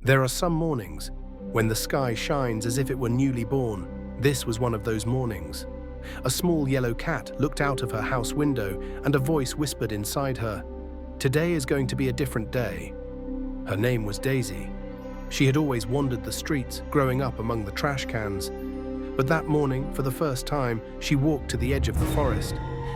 There are some mornings when the sky shines as if it were newly born. This was one of those mornings. A small yellow cat looked out of her house window and a voice whispered inside her, "Today is going to be a different day." Her name was Daisy. She had always wandered the streets, growing up among the trash cans. But that morning, for the first time, she walked to the edge of the forest,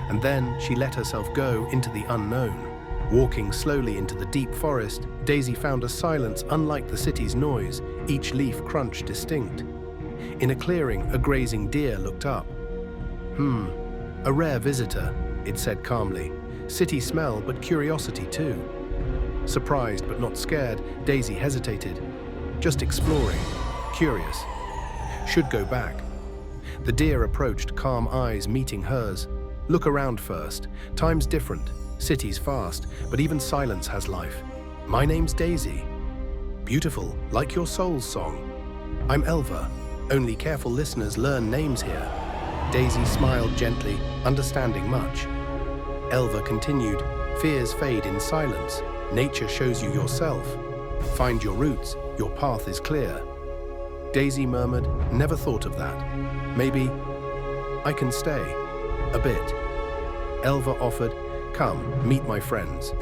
and then she let herself go into the unknown. Walking slowly into the deep forest, Daisy found a silence unlike the city's noise, each leaf crunch distinct. In a clearing, a grazing deer looked up. A rare visitor," it said calmly. "City smell, but curiosity too." Surprised but not scared, Daisy hesitated. Just exploring, curious. Should go back. The deer approached, calm eyes meeting hers. "Look around first. Time's different. City's fast, but even silence has life. My name's Daisy. Beautiful, like your soul's song. I'm Elva. Only careful listeners learn names here." Daisy smiled gently, understanding much. Elva continued, "Fears fade in silence. Nature shows you yourself. Find your roots, your path is clear." Daisy murmured, "Never thought of that. Maybe I can stay a bit." Elva offered, "Come, meet my friends."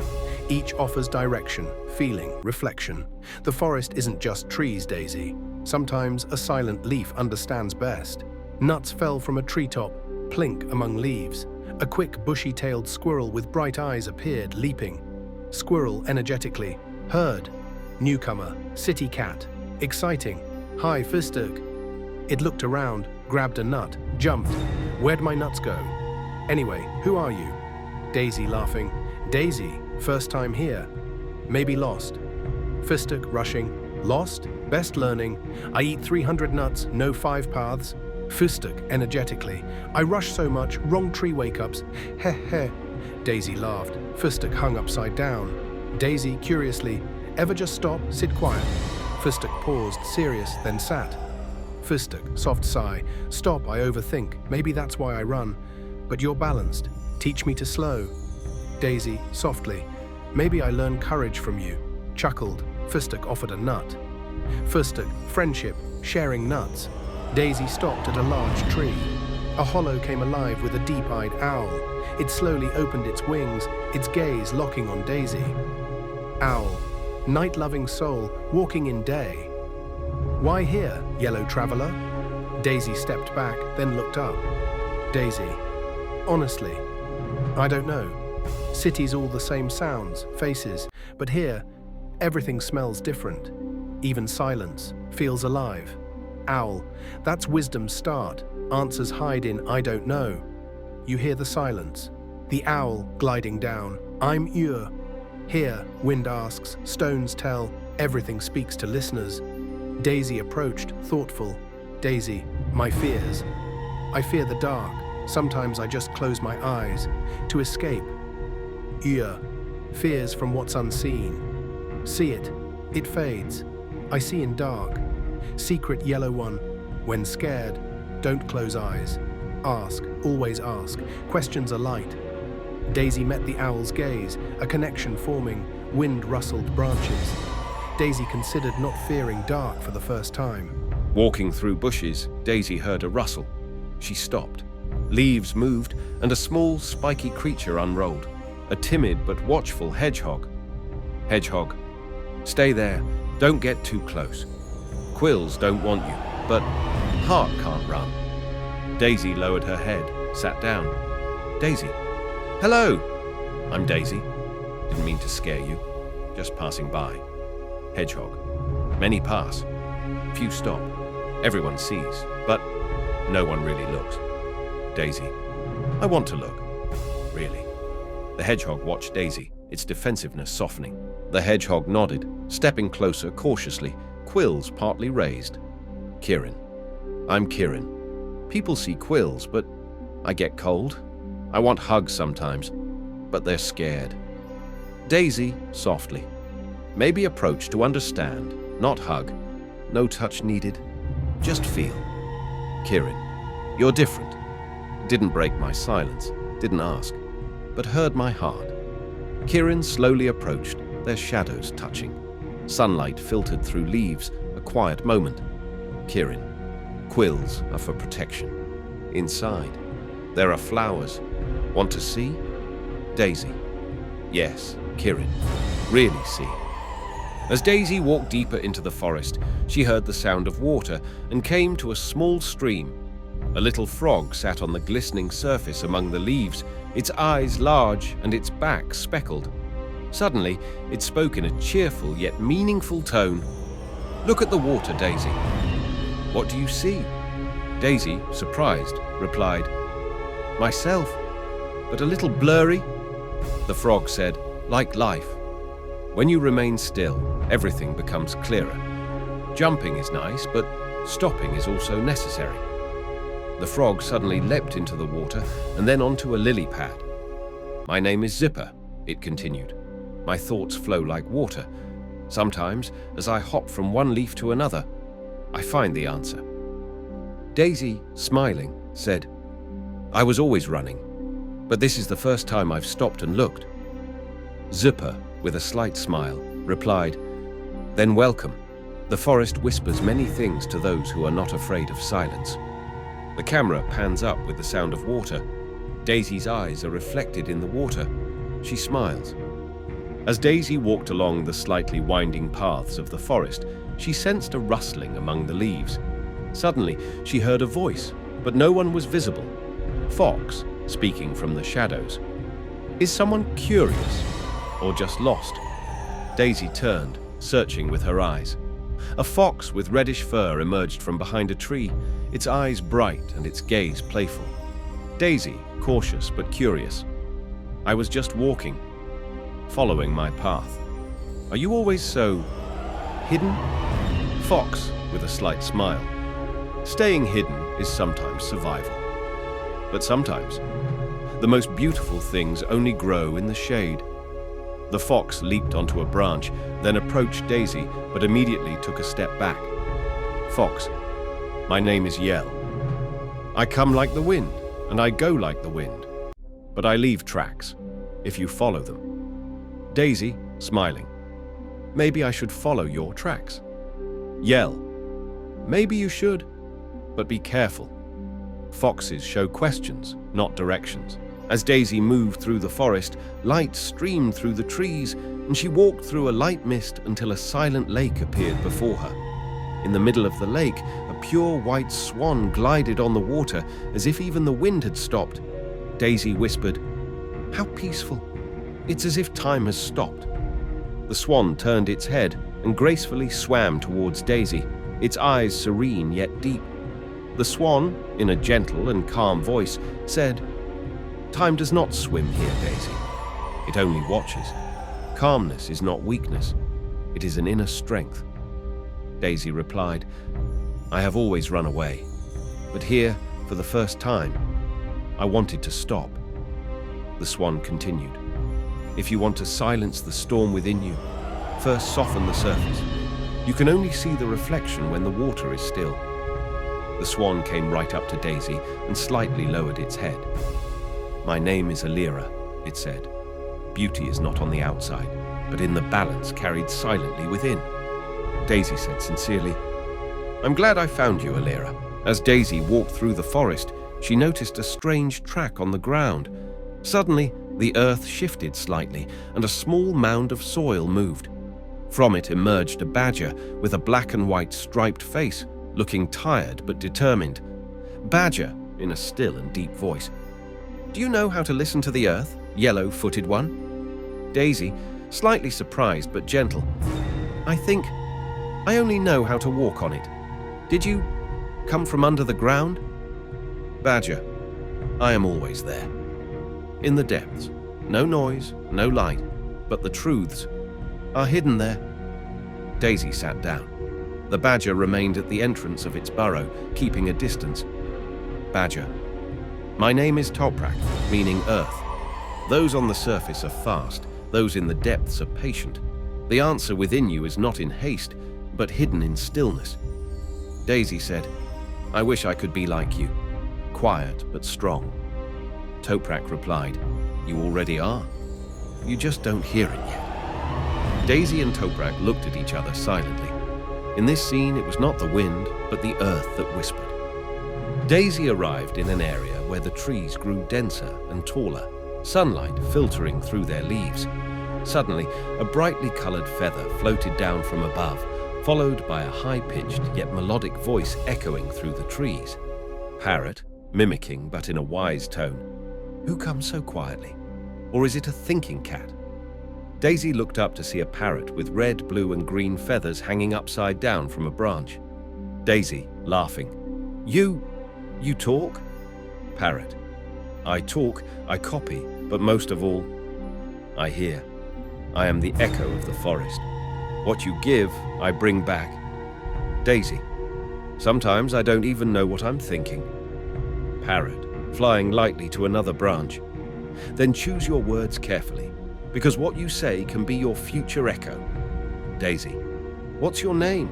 Each offers direction, feeling, reflection. The forest isn't just trees, Daisy. Sometimes a silent leaf understands best. Nuts fell from a treetop, plink among leaves. A quick, bushy-tailed squirrel with bright eyes appeared, leaping. Squirrel energetically. Heard. Newcomer, city cat. Exciting. "Hi, Fistug." It looked around, grabbed a nut, jumped. "Where'd my nuts go? Anyway, who are you?" Daisy laughing. "Daisy, first time here. Maybe lost." Fistug rushing. "Lost? Best learning. I eat 300 nuts, no 5 paths." Fistug energetically. "I rush so much, wrong tree wake-ups. Heh heh." Daisy laughed. Fistug hung upside down. Daisy curiously. "Ever just stop, sit quiet?" Fistug paused, serious, then sat. Fistug, soft sigh. "Stop, I overthink. Maybe that's why I run. But you're balanced. Teach me to slow." Daisy, softly. "Maybe I learn courage from you." Chuckled. Fistug offered a nut. Fistug, friendship, sharing nuts. Daisy stopped at a large tree. A hollow came alive with a deep-eyed owl. It slowly opened its wings, its gaze locking on Daisy. Owl, night-loving soul, walking in day. "Why here, yellow traveler?" Daisy stepped back, then looked up. Daisy, "Honestly, I don't know. Cities all the same sounds, faces, but here, everything smells different. Even silence feels alive." Owl, "That's wisdom's start. Answers hide in I don't know." You hear the silence. The owl gliding down. "I'm Ur." Here, wind asks, stones tell, everything speaks to listeners. Daisy approached, thoughtful. Daisy, "My fears. I fear the dark. Sometimes I just close my eyes to escape." Ur, "Fears from what's unseen. See it. It fades. I see in dark. Secret yellow one. When scared, don't close eyes. Ask, always ask. Questions are light." Daisy met the owl's gaze, a connection forming, wind rustled branches. Daisy considered not fearing dark for the first time. Walking through bushes, Daisy heard a rustle. She stopped. Leaves moved, and a small, spiky creature unrolled. A timid but watchful hedgehog. Hedgehog, "Stay there. Don't get too close. Quills don't want you, but heart can't run." Daisy lowered her head, sat down. "Daisy." "Hello." "I'm Daisy. Didn't mean to scare you. Just passing by." Hedgehog. "Many pass. Few stop. Everyone sees, but no one really looks." Daisy. "I want to look. Really." The hedgehog watched Daisy, its defensiveness softening. The hedgehog nodded, stepping closer cautiously, quills partly raised. "Kirin. I'm Kirin. People see quills, but I get cold. I want hugs sometimes, but they're scared." Daisy, softly. "Maybe approach to understand, not hug. No touch needed. Just feel." Kirin. "You're different." Didn't break my silence, didn't ask, but heard my heart. Kirin slowly approached, their shadows touching. Sunlight filtered through leaves, a quiet moment. Kirin. Quills are for protection. Inside, there are flowers. Want to see? Daisy. Yes, Kirin. Really see. As Daisy walked deeper into the forest, she heard the sound of water and came to a small stream. A little frog sat on the glistening surface among the leaves, its eyes large and its back speckled. Suddenly, it spoke in a cheerful yet meaningful tone. "Look at the water, Daisy." "What do you see?" Daisy, surprised, replied, "Myself, but a little blurry." The frog said, "Like life. When you remain still, everything becomes clearer. Jumping is nice, but stopping is also necessary." The frog suddenly leapt into the water and then onto a lily pad. "My name is Zipper," it continued. "My thoughts flow like water. Sometimes, as I hop from one leaf to another, I find the answer." Daisy, smiling, said, "I was always running, but this is the first time I've stopped and looked." Zipper, with a slight smile, replied, "Then welcome. The forest whispers many things to those who are not afraid of silence." The camera pans up with the sound of water. Daisy's eyes are reflected in the water. She smiles. As Daisy walked along the slightly winding paths of the forest, she sensed a rustling among the leaves. Suddenly, she heard a voice, but no one was visible. Fox, speaking from the shadows. Is someone curious or just lost? Daisy turned, searching with her eyes. A fox with reddish fur emerged from behind a tree, its eyes bright and its gaze playful. Daisy, cautious but curious. "I was just walking, following my path." "Are you always so hidden?" Fox, with a slight smile. "Staying hidden is sometimes survival. But sometimes, the most beautiful things only grow in the shade." The fox leaped onto a branch, then approached Daisy, but immediately took a step back. "Fox, my name is Yell. I come like the wind, and I go like the wind. But I leave tracks, if you follow them." Daisy, smiling. "Maybe I should follow your tracks." Yell. "Maybe you should, but be careful. Foxes show questions, not directions." As Daisy moved through the forest, light streamed through the trees, and she walked through a light mist until a silent lake appeared before her. In the middle of the lake, a pure white swan glided on the water as if even the wind had stopped. Daisy whispered, "How peaceful. It's as if time has stopped." The swan turned its head and gracefully swam towards Daisy, its eyes serene yet deep. The swan, in a gentle and calm voice, said, "Time does not swim here, Daisy. It only watches. Calmness is not weakness. It is an inner strength." Daisy replied, "I have always run away, but here, for the first time, I wanted to stop." The swan continued, "If you want to silence the storm within you, first soften the surface. You can only see the reflection when the water is still." The swan came right up to Daisy and slightly lowered its head. "My name is Alira," it said. "Beauty is not on the outside, but in the balance carried silently within." Daisy said sincerely, "I'm glad I found you, Alira." As Daisy walked through the forest, she noticed a strange track on the ground. Suddenly, the earth shifted slightly, and a small mound of soil moved. From it emerged a badger with a black and white striped face, looking tired but determined. "Badger," in a still and deep voice, "do you know how to listen to the earth, yellow-footed one?" Daisy, slightly surprised but gentle, "I think I only know how to walk on it. Did you come from under the ground?" Badger, "I am always there. In the depths, no noise, no light, but the truths are hidden there." Daisy sat down. The badger remained at the entrance of its burrow, keeping a distance. Badger, "My name is Toprak, meaning earth. Those on the surface are fast, those in the depths are patient. The answer within you is not in haste, but hidden in stillness." Daisy said, "I wish I could be like you, quiet but strong." Toprak replied, "You already are. You just don't hear it yet." Daisy and Toprak looked at each other silently. In this scene, it was not the wind, but the earth that whispered. Daisy arrived in an area where the trees grew denser and taller, sunlight filtering through their leaves. Suddenly, a brightly colored feather floated down from above, followed by a high-pitched yet melodic voice echoing through the trees. Parrot, mimicking but in a wise tone. Who comes so quietly? Or is it a thinking cat? Daisy looked up to see a parrot with red, blue and green feathers hanging upside down from a branch. Daisy, laughing. You talk? Parrot. I talk, I copy, but most of all, I hear. I am the echo of the forest. What you give, I bring back. Daisy. Sometimes I don't even know what I'm thinking. Parrot, flying lightly to another branch. Then choose your words carefully, because what you say can be your future echo. Daisy. What's your name?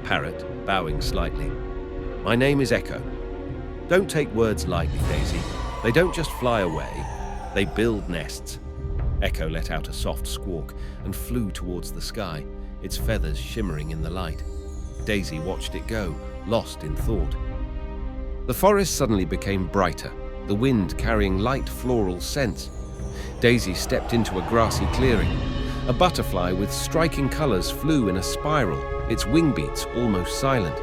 Parrot, bowing slightly. My name is Echo. Don't take words lightly, Daisy. They don't just fly away, they build nests. Echo let out a soft squawk and flew towards the sky, its feathers shimmering in the light. Daisy watched it go, lost in thought. The forest suddenly became brighter, the wind carrying light floral scents. Daisy stepped into a grassy clearing. A butterfly with striking colors flew in a spiral, its wing beats almost silent.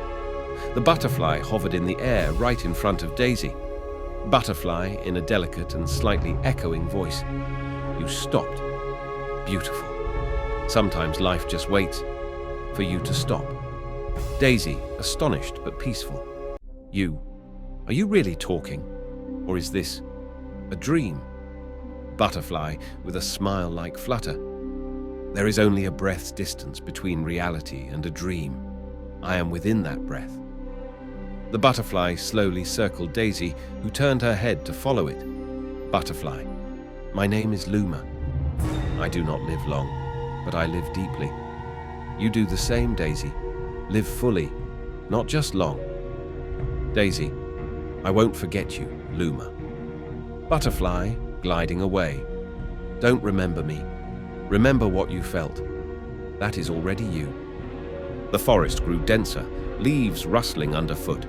The butterfly hovered in the air right in front of Daisy. Butterfly in a delicate and slightly echoing voice. You stopped. Beautiful. Sometimes life just waits for you to stop. Daisy, astonished but peaceful. Are you really talking? Or is this a dream? Butterfly with a smile like flutter. There is only a breath's distance between reality and a dream. I am within that breath. The butterfly slowly circled Daisy, who turned her head to follow it. Butterfly. My name is Luma. I do not live long, but I live deeply. You do the same, Daisy. Live fully, not just long. Daisy. I won't forget you, Luma. Butterfly, gliding away. Don't remember me. Remember what you felt. That is already you. The forest grew denser, leaves rustling underfoot.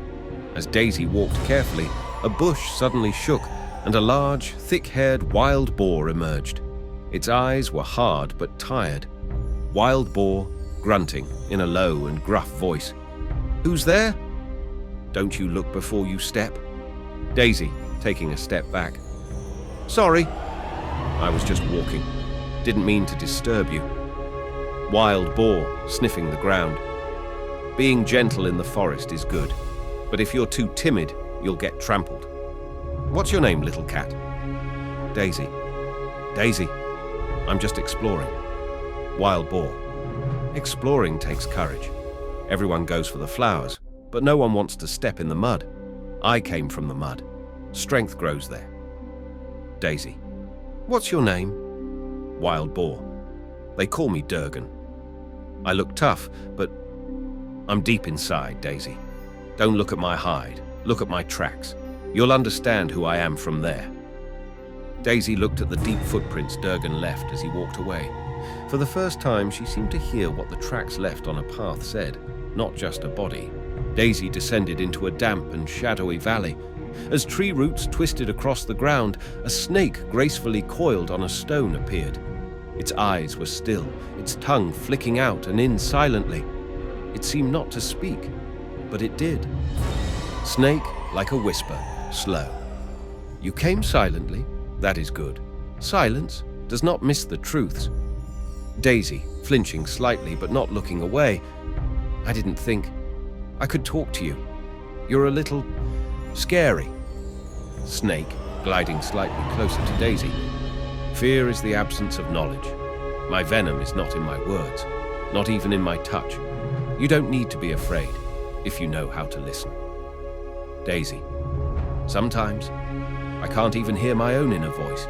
As Daisy walked carefully, a bush suddenly shook, and a large, thick-haired wild boar emerged. Its eyes were hard but tired. Wild boar, grunting in a low and gruff voice. Who's there? Don't you look before you step? Daisy, taking a step back. Sorry. I was just walking. Didn't mean to disturb you. Wild boar, sniffing the ground. Being gentle in the forest is good, but if you're too timid, you'll get trampled. What's your name, little cat? Daisy. Daisy. I'm just exploring. Wild boar. Exploring takes courage. Everyone goes for the flowers, but no one wants to step in the mud. I came from the mud. Strength grows there. Daisy. What's your name? Wild boar. They call me Durgan. I look tough, but I'm deep inside, Daisy. Don't look at my hide. Look at my tracks. You'll understand who I am from there. Daisy looked at the deep footprints Durgan left as he walked away. For the first time, she seemed to hear what the tracks left on a path said, not just a body. Daisy descended into a damp and shadowy valley. As tree roots twisted across the ground, a snake gracefully coiled on a stone appeared. Its eyes were still, its tongue flicking out and in silently. It seemed not to speak, but it did. Snake, like a whisper, slow. You came silently, that is good. Silence does not miss the truths. Daisy, flinching slightly but not looking away. I didn't think I could talk to you. You're a little scary. Snake, gliding slightly closer to Daisy. Fear is the absence of knowledge. My venom is not in my words, not even in my touch. You don't need to be afraid if you know how to listen. Daisy. Sometimes I can't even hear my own inner voice.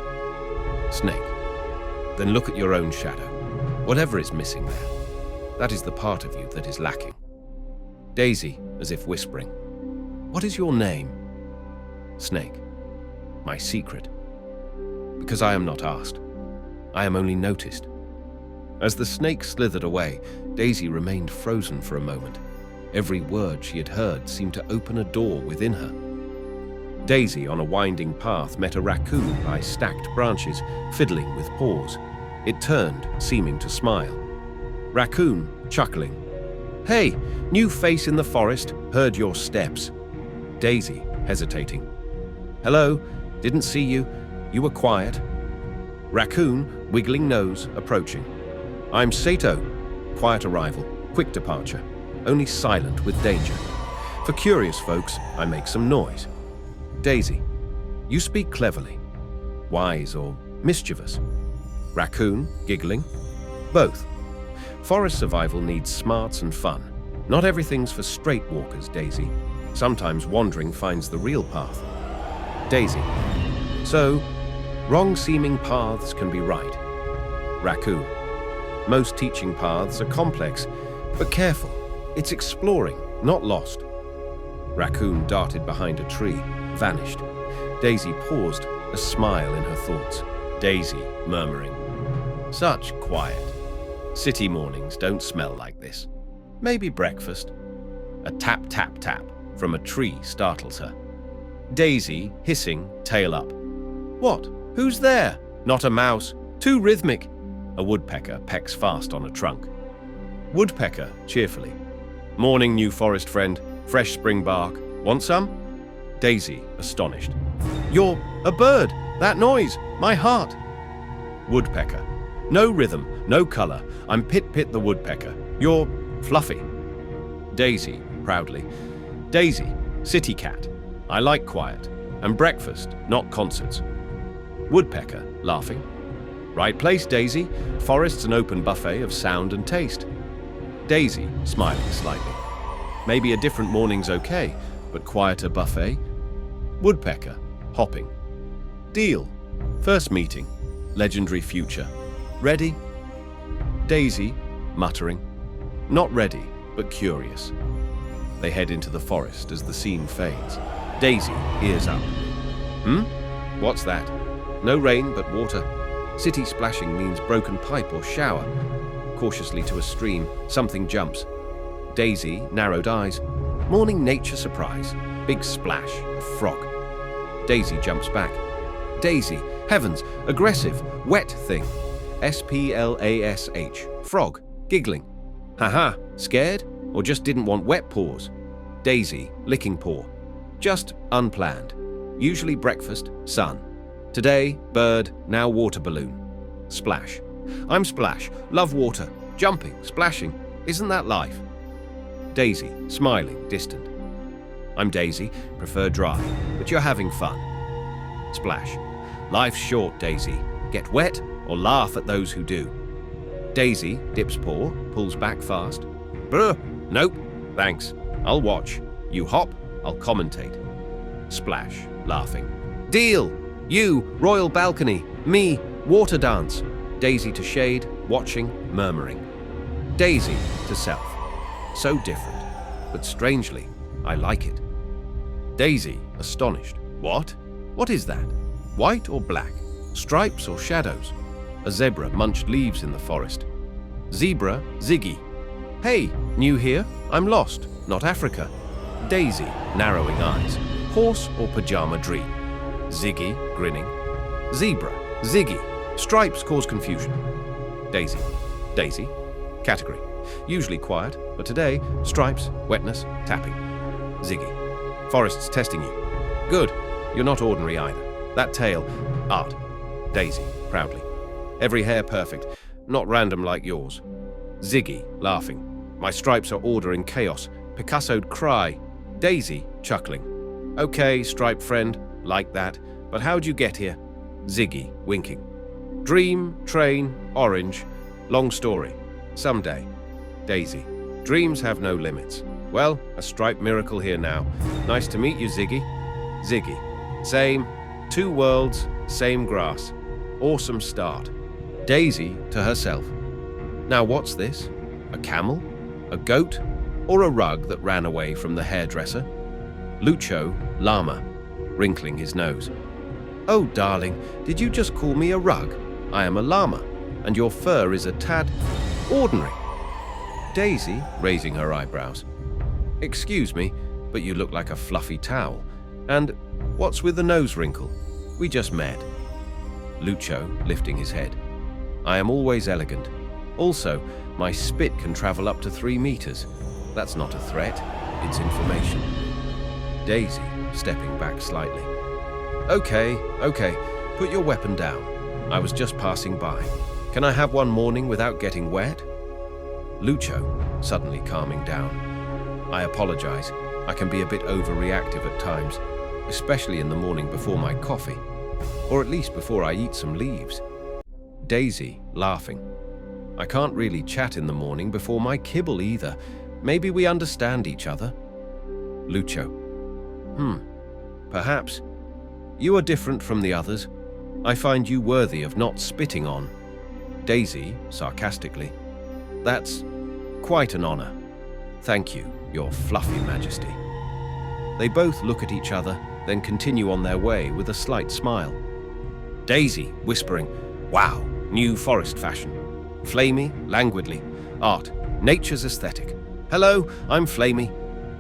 Snake. Then look at your own shadow. Whatever is missing there, that is the part of you that is lacking. Daisy, as if whispering. What is your name? Snake. My secret. Because I am not asked. I am only noticed. As the snake slithered away, Daisy remained frozen for a moment. Every word she had heard seemed to open a door within her. Daisy, on a winding path, met a raccoon by stacked branches, fiddling with paws. It turned, seeming to smile. Raccoon, chuckling. "Hey, new face in the forest, heard your steps." Daisy, hesitating. "Hello, didn't see you. You were quiet." Raccoon, wiggling nose, approaching. "I'm Sato. Quiet arrival, quick departure, only silent with danger. For curious folks, I make some noise." Daisy, "You speak cleverly. Wise or mischievous?" Raccoon, giggling. "Both. Forest survival needs smarts and fun. Not everything's for straight walkers, Daisy. Sometimes wandering finds the real path." Daisy, "So, wrong-seeming paths can be right." Raccoon, "Most teaching paths are complex, but careful. It's exploring, not lost." Raccoon darted behind a tree, vanished. Daisy paused, a smile in her thoughts. Daisy, murmuring, "Such quiet. City mornings don't smell like this. Maybe breakfast." A tap, tap, tap from a tree startles her. Daisy, hissing, tail up. "What? Who's there?" "Not a mouse. Too rhythmic." A woodpecker pecks fast on a trunk. Woodpecker, cheerfully. "Morning, new forest friend. Fresh spring bark. Want some?" Daisy, astonished. "You're a bird. That noise. My heart." Woodpecker. "No rhythm, no color. I'm Pit-Pit the woodpecker. You're fluffy." Daisy, proudly. "Daisy, city cat. I like quiet. And breakfast, not concerts." Woodpecker, laughing. "Right place, Daisy. Forest's an open buffet of sound and taste." Daisy, smiling slightly. "Maybe a different morning's okay, but quieter buffet." Woodpecker, hopping. "Deal. First meeting. Legendary future. Ready?" Daisy, muttering. "Not ready, but curious." They head into the forest as the scene fades. Daisy, ears up. What's that?" "No rain, but water. City splashing means broken pipe or shower." Cautiously to a stream, something jumps. Daisy, narrowed eyes. "Morning nature surprise. Big splash, a frog." Daisy jumps back. Daisy, heavens, aggressive, wet thing. SPLASH, frog, giggling. "Haha, scared? Or just didn't want wet paws?" Daisy, licking paw. "Just unplanned. Usually breakfast, sun. Today, bird, now water balloon." Splash. "I'm Splash, love water, jumping, splashing. Isn't that life?" Daisy, smiling, distant. "I'm Daisy, prefer dry, but you're having fun." Splash. "Life's short, Daisy. Get wet or laugh at those who do." Daisy, dips paw, pulls back fast. "Bruh, nope, thanks. I'll watch. You hop, I'll commentate." Splash, laughing. "Deal! You, royal balcony. Me, water dance." Daisy to shade, watching, murmuring. Daisy to self. "So different, but strangely, I like it." Daisy, astonished. "What? What is that? White or black? Stripes or shadows?" A zebra munched leaves in the forest. Zebra, Ziggy. "Hey, new here? I'm lost, not Africa." Daisy, narrowing eyes. "Horse or pajama dream?" Ziggy, grinning. Zebra, Ziggy. Stripes cause confusion. Daisy. Daisy. Category. Usually quiet, but today, stripes, wetness, tapping. Ziggy. Forest's testing you. Good. You're not ordinary either. That tail, art. Daisy, proudly. Every hair perfect, not random like yours. Ziggy, laughing. My stripes are order in chaos. Picasso'd cry. Daisy, chuckling. Okay, stripe friend, like that, but how'd you get here? Ziggy, winking. Dream, train, orange. Long story. Someday. Daisy. Dreams have no limits. Well, a striped miracle here now. Nice to meet you, Ziggy. Ziggy. Same. Two worlds, same grass. Awesome start. Daisy to herself. Now what's this? A camel? A goat? Or a rug that ran away from the hairdresser? Lucho, llama, wrinkling his nose. Oh, darling, did you just call me a rug? I am a llama. and your fur is a tad ordinary. Daisy, raising her eyebrows. Excuse me, but you look like a fluffy towel. And what's with the nose wrinkle? We just met. Lucio, lifting his head. I am always elegant. Also, my spit can travel up to 3 meters. That's not a threat, it's information. Daisy, stepping back slightly. Okay, put your weapon down. I was just passing by. Can I have one morning without getting wet? Lucio, suddenly calming down. I apologize. I can be a bit overreactive at times, especially in the morning before my coffee, or at least before I eat some leaves. Daisy, laughing. I can't really chat in the morning before my kibble either. Maybe we understand each other. Lucio. Perhaps. You are different from the others. I find you worthy of not spitting on. Daisy, sarcastically. That's quite an honor. Thank you, your fluffy majesty. They both look at each other, then continue on their way with a slight smile. Daisy, whispering, wow, new forest fashion. Flamey, languidly, art, nature's aesthetic. Hello, I'm Flamey.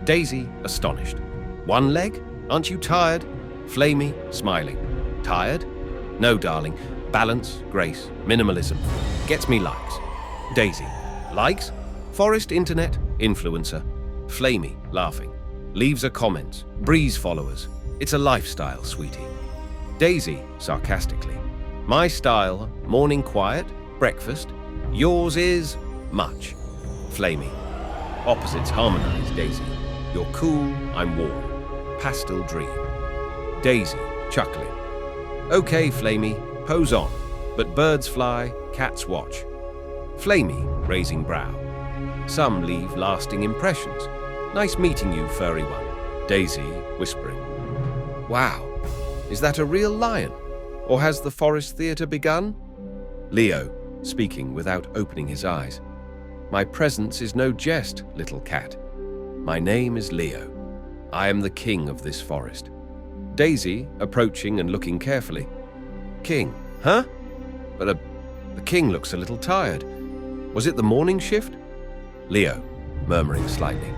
Daisy, astonished. One leg? Aren't you tired? Flamey, smiling. Tired? No, darling. Balance, grace, minimalism. Gets me likes. Daisy, likes? Forest internet, influencer. Flamey, laughing. Leaves are comments, breeze followers. It's a lifestyle, sweetie. Daisy, sarcastically. My style, morning quiet, breakfast. Yours is much. Flamey. Opposites harmonize, Daisy. You're cool, I'm warm. Pastel dream. Daisy, chuckling. Okay, Flamey, pose on. But birds fly, cats watch. Flamey, raising brow. Some leave lasting impressions. Nice meeting you, furry one. Daisy, whispering. Wow, is that a real lion? Or has the Forest Theatre begun? Leo, speaking without opening his eyes. My presence is no jest, little cat. My name is Leo. I am the king of this forest. Daisy, approaching and looking carefully. King, huh? But the king looks a little tired. Was it the morning shift? Leo, murmuring slightly.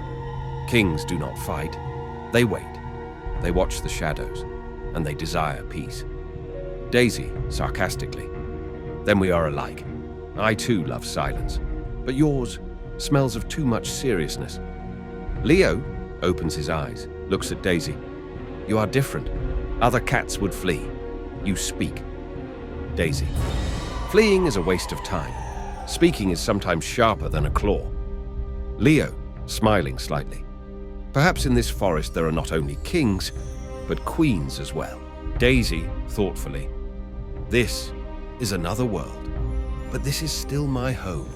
Kings do not fight. They wait. They watch the shadows, and they desire peace. Daisy, sarcastically. Then we are alike. I too love silence, but yours smells of too much seriousness. Leo opens his eyes, looks at Daisy. You are different. Other cats would flee. You speak. Daisy. Fleeing is a waste of time. Speaking is sometimes sharper than a claw. Leo, smiling slightly. Perhaps in this forest there are not only kings, but queens as well. Daisy, thoughtfully. This is another world, but this is still my home.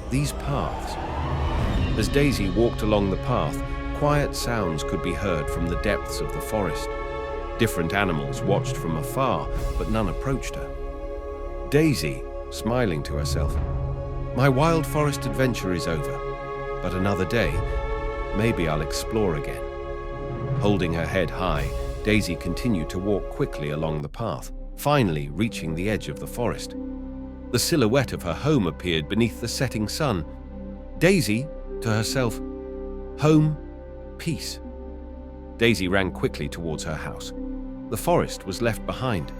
These paths. As Daisy walked along the path, quiet sounds could be heard from the depths of the forest. Different animals watched from afar, but none approached her. Daisy, smiling to herself. My wild forest adventure is over, but another day, maybe I'll explore again. Holding her head high, Daisy continued to walk quickly along the path, finally reaching the edge of the forest. The silhouette of her home appeared beneath the setting sun. Daisy, to herself, home, peace. Daisy ran quickly towards her house. The forest was left behind.